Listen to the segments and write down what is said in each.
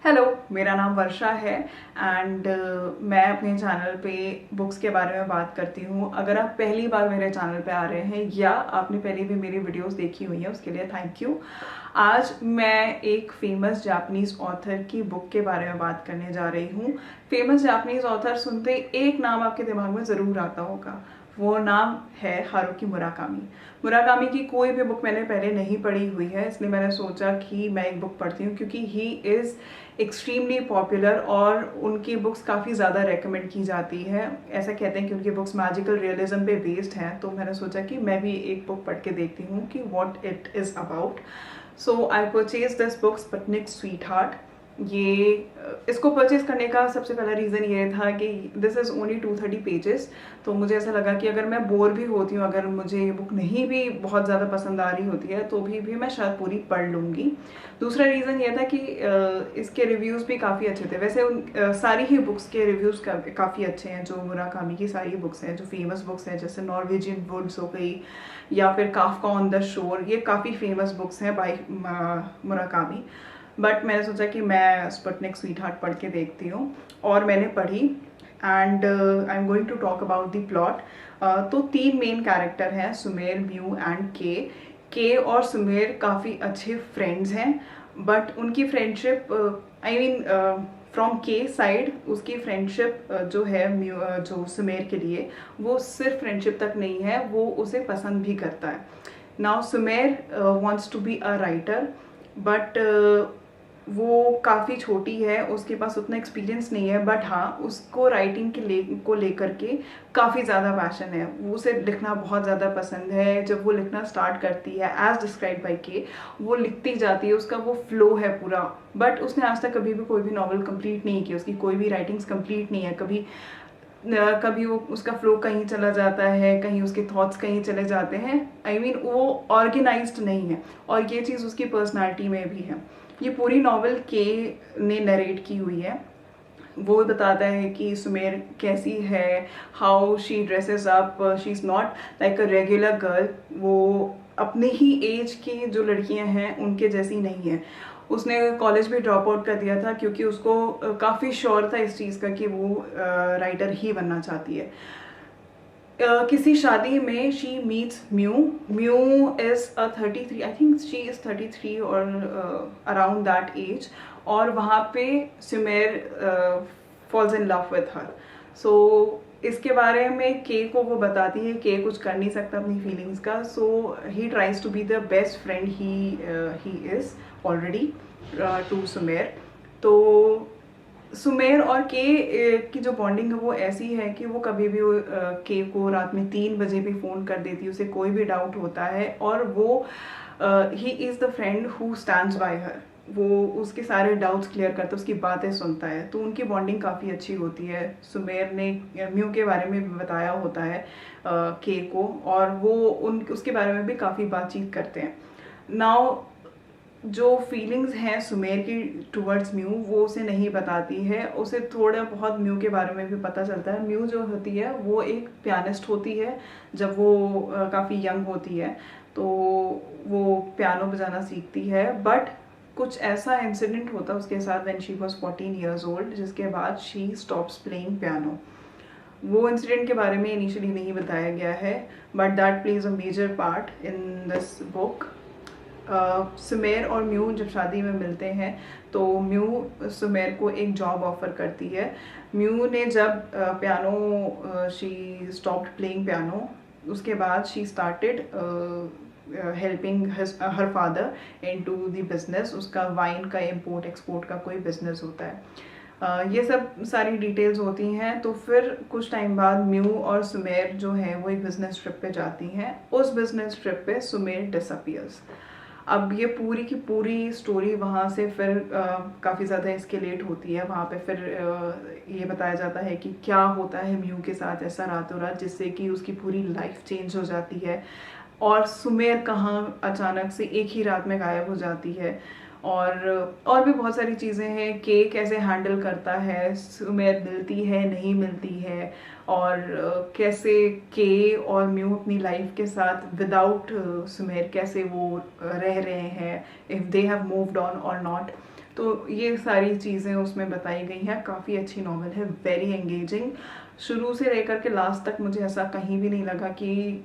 Hello, मेरा नाम वर्षा है एंड मैं अपने चैनल पे बुक्स के बारे में बात करती हूँ। अगर आप पहली बार मेरे चैनल पे आ रहे हैं या आपने पहले भी मेरी वीडियोस देखी हुई है उसके लिए थैंक यू। आज मैं एक फेमस जापानीज ऑथर की बुक के बारे में बात करने जा रही हूँ। फेमस जापानीज ऑथर सुनते एक नाम आपके दिमाग में ज़रूर आता होगा, वो नाम है हारुकी मुराकामी। मुराकामी की कोई भी बुक मैंने पहले नहीं पढ़ी हुई है, इसलिए मैंने सोचा कि मैं एक बुक पढ़ती हूँ क्योंकि ही इज़ एक्सट्रीमली पॉपुलर और उनकी बुक्स काफ़ी ज़्यादा रेकमेंड की जाती है। ऐसा कहते हैं कि उनकी बुक्स मैजिकल रियलिज्म पे बेस्ड हैं, तो मैंने सोचा कि मैं भी एक बुक पढ़ के देखती हूँ कि what it is about. So I purchase this book Sputnik sweet heart. ये इसको परचेज करने का सबसे पहला रीज़न ये था कि दिस इज़ ओनली 230 पेजेस। तो मुझे ऐसा लगा कि अगर मैं बोर भी होती हूँ, अगर मुझे ये बुक नहीं भी बहुत ज़्यादा पसंद आ रही होती है तो भी मैं शायद पूरी पढ़ लूँगी। दूसरा रीज़न ये था कि इसके रिव्यूज़ भी काफ़ी अच्छे थे। वैसे सारी ही बुक्स के रिव्यूज़ काफ़ी अच्छे हैं। जो मुराकामी की सारी बुक्स हैं, जो फेमस बुक्स हैं, जैसे नॉर्वेजियन वुड्स हो गई या फिर काफ्का ऑन द शोर, ये काफ़ी फेमस बुक्स हैं बाय मुराकामी। बट मैंने सोचा कि मैं स्पुतनिक स्वीट हार्ट पढ़ के देखती हूँ और मैंने पढ़ी and I am going to talk about the plot. तो 3 मेन कैरेक्टर हैं, सुमेर, म्यू एंड के और सुमेर काफ़ी अच्छे फ्रेंड्स हैं। बट उनकी फ्रेंडशिप आई मीन फ्रॉम के साइड उसकी फ्रेंडशिप जो है जो सुमेर के लिए, वो सिर्फ फ्रेंडशिप तक नहीं है, वो उसे पसंद भी करता है। Now Sumire wants to be a writer, but वो काफ़ी छोटी है, उसके पास उतना एक्सपीरियंस नहीं है, बट हाँ उसको राइटिंग को लेकर के काफ़ी ज़्यादा पैशन है। वो उसे लिखना बहुत ज़्यादा पसंद है। जब वो लिखना स्टार्ट करती है एज डिस्क्राइब बाई के, वो लिखती जाती है, उसका वो फ्लो है पूरा। बट उसने आज तक कभी भी कोई भी नॉवल कंप्लीट नहीं की, उसकी कोई भी राइटिंग्स कंप्लीट नहीं है। कभी वो उसका फ्लो कहीं चला जाता है, कहीं उसके थॉट्स कहीं चले जाते हैं। आई मीन वो ऑर्गेनाइज्ड नहीं है और ये चीज़ उसकी पर्सनालिटी में भी है। ये पूरी नॉवल के ने नरेट की हुई है। वो बताता है कि सुमेर कैसी है, how she dresses up, she is not like a regular girl. वो अपने ही एज की जो लड़कियां हैं उनके जैसी नहीं है। उसने कॉलेज भी ड्रॉप आउट कर दिया था क्योंकि उसको काफ़ी श्योर था इस चीज़ का कि वो राइटर ही बनना चाहती है। किसी शादी में she meets Miu. Miu is a 33, I think she is 33 और अराउंड दैट एज। और वहाँ पे Sumire falls in love with her. So इसके बारे में के को वो बताती है, के कुछ कर नहीं सकता अपनी फीलिंग्स का। So he tries to be the best friend he is already to Sumire. तो सुमेर और के की जो बॉन्डिंग है वो ऐसी है कि वो कभी भी के को रात में 3 बजे भी फ़ोन कर देती है, उसे कोई भी डाउट होता है और वो he is the friend who stands by हर। वो उसके सारे डाउट्स क्लियर करता है, उसकी बातें सुनता है, तो उनकी बॉन्डिंग काफ़ी अच्छी होती है। सुमेर ने म्यू के बारे में भी बताया होता है के को, और वो उसके बारे में भी काफ़ी बातचीत करते हैं। नाउ जो फीलिंग्स हैं सुमेर की टूवर्ड्स म्यू, वो उसे नहीं बताती है। उसे थोड़ा बहुत म्यू के बारे में भी पता चलता है। म्यू जो होती है वो एक पियानिस्ट होती है। जब वो काफ़ी यंग होती है तो वो पियानो बजाना सीखती है, बट कुछ ऐसा इंसिडेंट होता है उसके साथ when she was 14 years old, जिसके बाद शी स्टॉप्स प्लेइंग पियानो। वो इंसिडेंट के बारे में इनिशियली नहीं बताया गया है, but that plays a major part in this book. Sumire और म्यू जब शादी में मिलते हैं तो म्यू सुमेर को एक जॉब ऑफर करती है। म्यू ने जब piano she stopped playing piano, उसके बाद she started helping her father in to the business. उसका वाइन का इम्पोर्ट एक्सपोर्ट का कोई बिजनेस होता है। ये सब सारी डिटेल्स होती हैं। तो फिर कुछ टाइम बाद म्यू और सुमेर जो है वो एक बिजनेस ट्रिप पे जाती हैं। उस बिजनेस ट्रिप पे सुमेर डिसअपियर्स। अब ये पूरी की पूरी स्टोरी वहाँ से फिर काफ़ी ज़्यादा एस्केलेट होती है। वहाँ पे फिर ये बताया जाता है कि क्या होता है म्यू के साथ ऐसा रातों रात, जिससे कि उसकी पूरी लाइफ चेंज हो जाती है। और सुमेर कहाँ अचानक से एक ही रात में गायब हो जाती है। और भी बहुत सारी चीज़ें हैं। के कैसे हैंडल करता है, सुमेर मिलती है नहीं मिलती है, और कैसे के और म्यू अपनी लाइफ के साथ विदाउट सुमेर कैसे वो रह रहे हैं, if they have moved on और नॉट। तो ये सारी चीज़ें उसमें बताई गई हैं। काफ़ी अच्छी नॉवल है, वेरी एंगेजिंग। शुरू से लेकर के लास्ट तक मुझे ऐसा कहीं भी नहीं लगा कि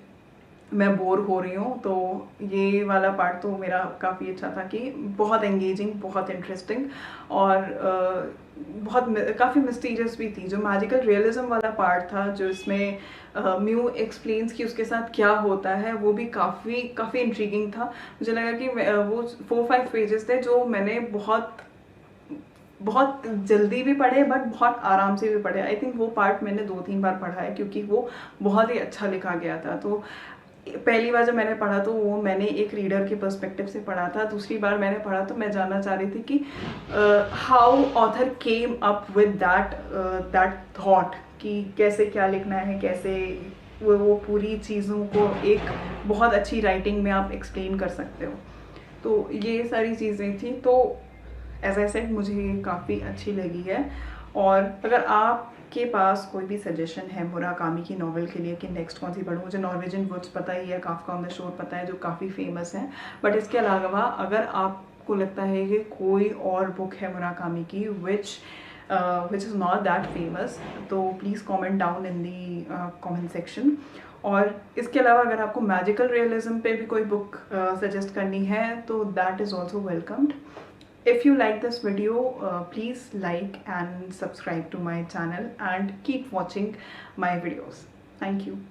मैं बोर हो रही हूँ। तो ये वाला पार्ट तो मेरा काफ़ी अच्छा था कि बहुत एंगेजिंग, बहुत इंटरेस्टिंग और बहुत काफ़ी मिस्टीरियस भी थी। जो मैजिकल रियलिज्म वाला पार्ट था, जो इसमें म्यू एक्सप्लेन्स कि उसके साथ क्या होता है, वो भी काफ़ी इंट्रीगिंग था। मुझे लगा कि वो 4-5 पेजेस थे जो मैंने बहुत जल्दी भी पढ़े, बट बहुत आराम से भी पढ़े। आई थिंक वो पार्ट मैंने 2-3 बार पढ़ा है, क्योंकि वो बहुत ही अच्छा लिखा गया था। तो पहली बार जब मैंने पढ़ा तो वो मैंने एक रीडर के पर्सपेक्टिव से पढ़ा था। दूसरी बार मैंने पढ़ा तो मैं जानना चाह रही थी कि how author came up with that thought कि कैसे क्या लिखना है, कैसे वो पूरी चीज़ों को एक बहुत अच्छी राइटिंग में आप एक्सप्लेन कर सकते हो। तो ये सारी चीज़ें थी। तो एज आई सेड, मुझे काफ़ी अच्छी लगी है। और अगर आपके पास कोई भी सजेशन है मुराकामी की नॉवल के लिए कि नेक्स्ट कौन सी पढ़ूँ, मुझे नॉर्वेजियन वुड्स पता ही है, काफ्का ऑन द शोर पता है, जो काफ़ी फेमस है। बट इसके अलावा अगर आपको लगता है कि कोई और बुक है मुराकामी की which is not that famous, तो please comment down in the comment section. और इसके अलावा अगर आपको मैजिकल रियलिज्म पे भी कोई बुक सजेस्ट करनी है तो that is also welcomed. If you like this video, please like and subscribe to my channel and keep watching my videos. Thank you.